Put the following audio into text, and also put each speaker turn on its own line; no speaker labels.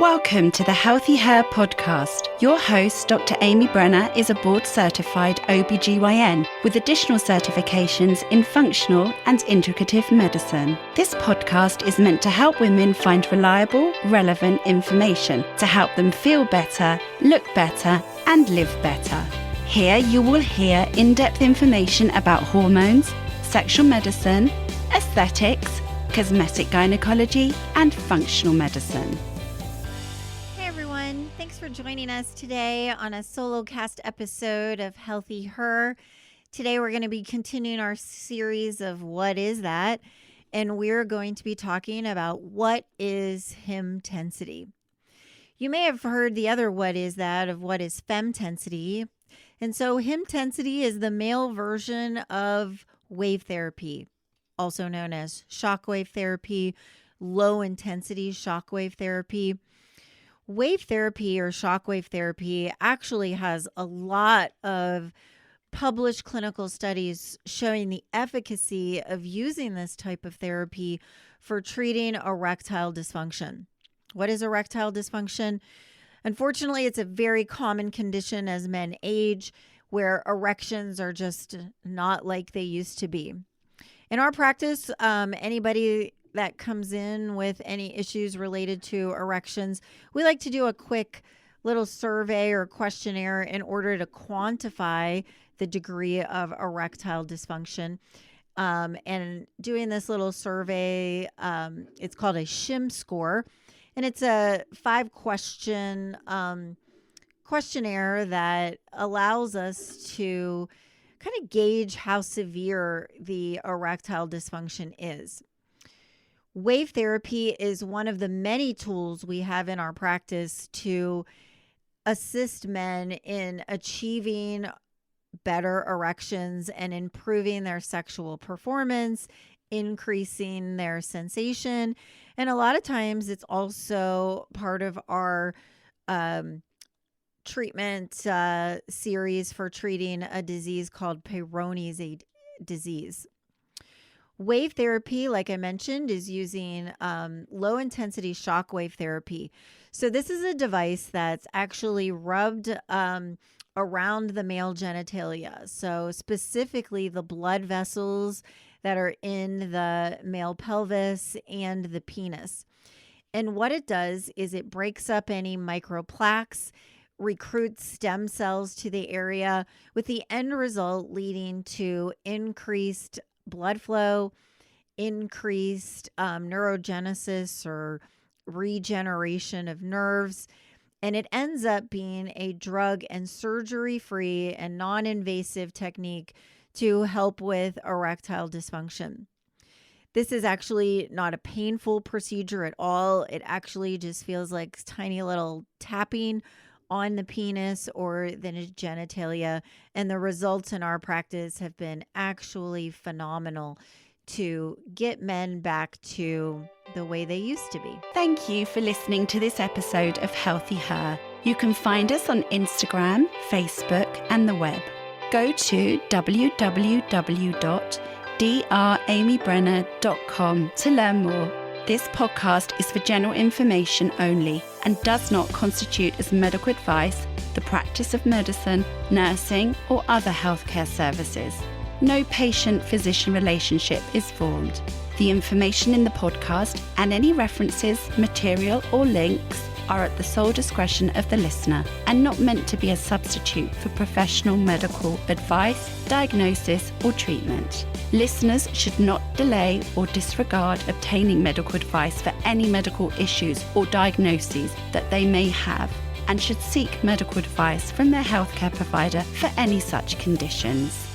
Welcome to the HealthiHer podcast. Your host, Dr. Amy Brenner, is a board-certified OBGYN with additional certifications in functional and integrative medicine. This podcast is meant to help women find reliable, relevant information to help them feel better, look better, and live better. Here you will hear in-depth information about hormones, sexual medicine, aesthetics, cosmetic gynecology, and functional medicine.
Thanks for joining us today on a solo cast episode of HealthiHer. Today we're going to be continuing our series of What Is That? And we're going to be talking about what is hemtensity. You may have heard the other what is that of what is femtensity. And so hemtensity is the male version of wave therapy, also known as shockwave therapy, low intensity shockwave therapy. Wave therapy or shockwave therapy actually has a lot of published clinical studies showing the efficacy of using this type of therapy for treating erectile dysfunction. What is erectile dysfunction? Unfortunately, it's a very common condition as men age where erections are just not like they used to be. In our practice, anybody that comes in with any issues related to erections, we like to do a quick little survey or questionnaire in order to quantify the degree of erectile dysfunction. And doing this little survey, it's called a SHIM score, and it's a 5-question questionnaire that allows us to kind of gauge how severe the erectile dysfunction is. Wave therapy is one of the many tools we have in our practice to assist men in achieving better erections and improving their sexual performance, increasing their sensation. And a lot of times it's also part of our treatment series for treating a disease called Peyronie's disease. Wave therapy, like I mentioned, is using low-intensity shockwave therapy. So this is a device that's actually rubbed around the male genitalia. So specifically the blood vessels that are in the male pelvis and the penis. And what it does is it breaks up any microplaques, recruits stem cells to the area, with the end result leading to increased blood flow, increased neurogenesis or regeneration of nerves, and it ends up being a drug and surgery-free and non-invasive technique to help with erectile dysfunction. This is actually not a painful procedure at all. It actually just feels like tiny little tapping on the penis or the genitalia, and the results in our practice have been actually phenomenal to get men back to the way they used to be.
Thank you for listening to this episode of HealthiHer. You can find us on Instagram, Facebook, and the web. Go to www.dramybrenner.com to learn more. This podcast is for general information only and does not constitute as medical advice, the practice of medicine, nursing, or other healthcare services. No patient-physician relationship is formed. The information in the podcast and any references, material, or links are at the sole discretion of the listener and not meant to be a substitute for professional medical advice, diagnosis, or treatment. Listeners should not delay or disregard obtaining medical advice for any medical issues or diagnoses that they may have, and should seek medical advice from their healthcare provider for any such conditions.